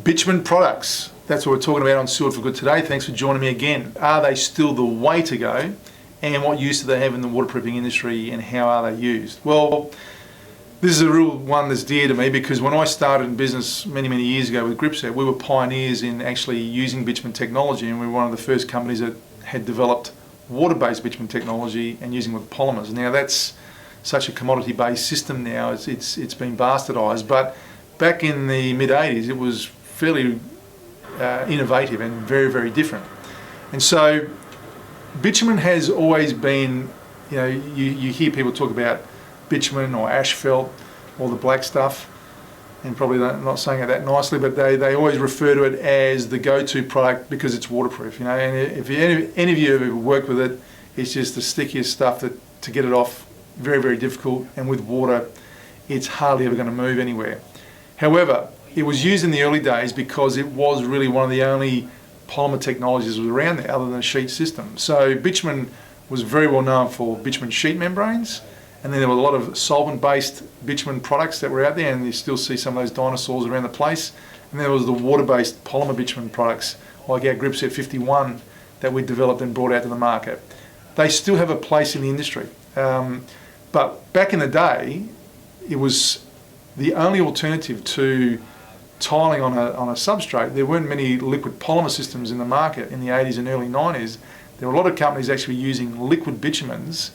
Bitumen products. That's what we're talking about on Sealed for Good today. Thanks for joining me again. Are they still the way to go? And what use do they have in the waterproofing industry, and how are they used? Well, this is a real one that's dear to me, because when I started in business many years ago with Gripset, we were pioneers in actually using bitumen technology, and we were one of the first companies that had developed water-based bitumen technology and using with polymers. Now that's such a commodity-based system now, it's been bastardised, but back in the mid-80s it was fairly innovative and very different. And so bitumen has always been, you hear people talk about bitumen or asphalt or the black stuff, and probably not saying it that nicely, but they always refer to it as the go-to product because it's waterproof. And if any of you have ever worked with it, it's just the stickiest stuff that to get it off, very difficult, and with water it's hardly ever going to move anywhere. However, it was used in the early days because it was really one of the only polymer technologies that was around there other than a sheet system. So bitumen was very well known for bitumen sheet membranes, and then there were a lot of solvent-based bitumen products that were out there, and you still see some of those dinosaurs around the place. And then there was the water-based polymer bitumen products like our Gripset 51 that we developed and brought out to the market. They still have a place in the industry. But back in the day, it was the only alternative to tiling on a substrate. There weren't many liquid polymer systems in the market in the 80s and early 90s. There were a lot of companies actually using liquid bitumens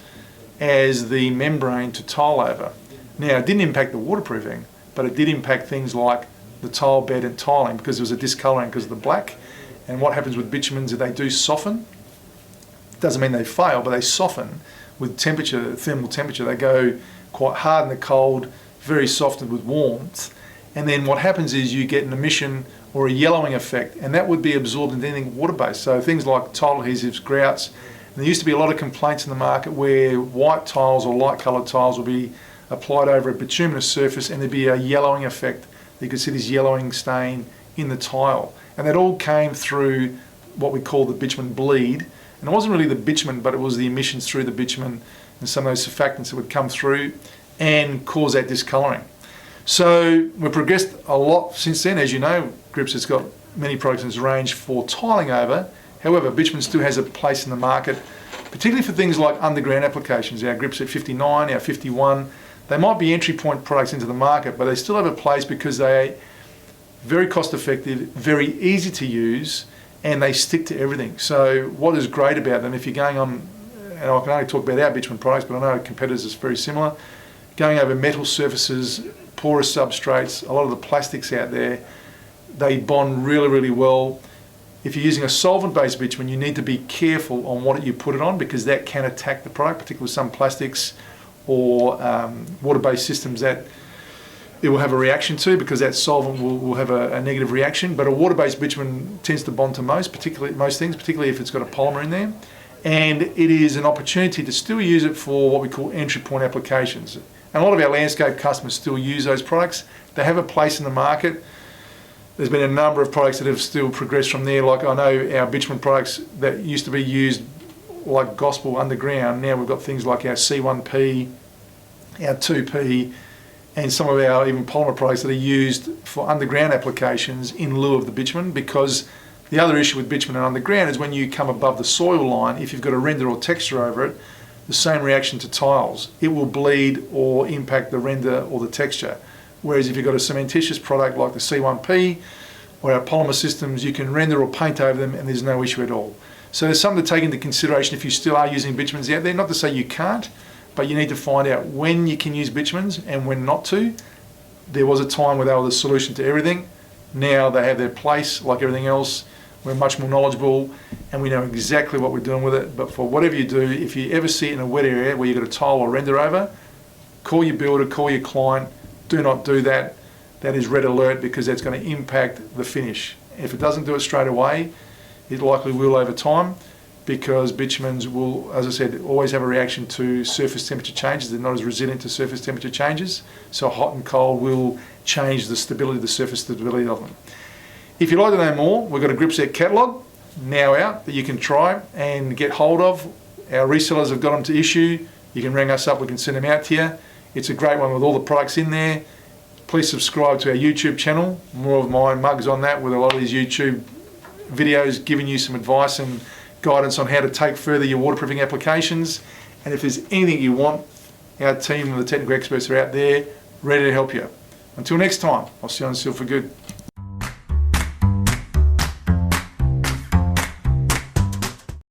as the membrane to tile over. Now, it didn't impact the waterproofing, but it did impact things like the tile bed and tiling, because there was a discolouring because of the black. And what happens with bitumens is they do soften. Doesn't mean they fail, but they soften with temperature, thermal temperature. They go quite hard in the cold, very soft with warmth. And then what happens is you get an emission or a yellowing effect, and that would be absorbed into anything water-based. So things like tile adhesives, grouts. And there used to be a lot of complaints in the market where white tiles or light coloured tiles would be applied over a bituminous surface, and there'd be a yellowing effect. You could see this yellowing stain in the tile. And that all came through what we call the bitumen bleed. And it wasn't really the bitumen, but it was the emissions through the bitumen and some of those surfactants that would come through and cause that discolouring. So we've progressed a lot since then. As you know, Gripset's got many products in its range for tiling over. However, bitumen still has a place in the market, particularly for things like underground applications. Our Gripset 59, our 51, they might be entry point products into the market, but they still have a place because they are very cost effective, very easy to use, and they stick to everything. So what is great about them, if you're going on, and I can only talk about our bitumen products, but I know competitors is very similar, going over metal surfaces, porous substrates, a lot of the plastics out there, they bond really well. If you're using a solvent-based bitumen, you need to be careful on what you put it on, because that can attack the product, particularly with some plastics or water-based systems that it will have a reaction to, because that solvent will have a negative reaction. But a water-based bitumen tends to bond to most things, particularly if it's got a polymer in there. And it is an opportunity to still use it for what we call entry point applications. And a lot of our landscape customers still use those products. They have a place in the market. There's been a number of products that have still progressed from there. Like I know our bitumen products that used to be used like gospel underground, now we've got things like our C1P, our 2P, and some of our even polymer products that are used for underground applications in lieu of the bitumen. Because the other issue with bitumen and underground is when you come above the soil line, if you've got a render or texture over it, the same reaction to tiles, it will bleed or impact the render or the texture. Whereas if you've got a cementitious product like the C1P or our polymer systems, you can render or paint over them and there's no issue at all. So there's something to take into consideration if you still are using bitumens out there. Not to say you can't, but you need to find out when you can use bitumens and when not to. There was a time where they were the solution to everything. Now they have their place like everything else. We're much more knowledgeable and we know exactly what we're doing with it. But for whatever you do, if you ever see it in a wet area where you've got a tile or render over, call your builder, call your client. Do not do that. That is red alert, because that's going to impact the finish. If it doesn't do it straight away, it likely will over time, because bitumens will, as I said, always have a reaction to surface temperature changes. They're not as resilient to surface temperature changes. So hot and cold will change the stability, the surface stability of them. If you'd like to know more, we've got a Gripset catalogue now out that you can try and get hold of. Our resellers have got them to issue. You can ring us up, we can send them out to you. It's a great one with all the products in there. please subscribe to our YouTube channel. More of my mugs on that with a lot of these YouTube videos giving you some advice and guidance on how to take further your waterproofing applications. And if there's anything you want, our team of the technical experts are out there ready to help you. Until next time, I'll see you on Seal for Good.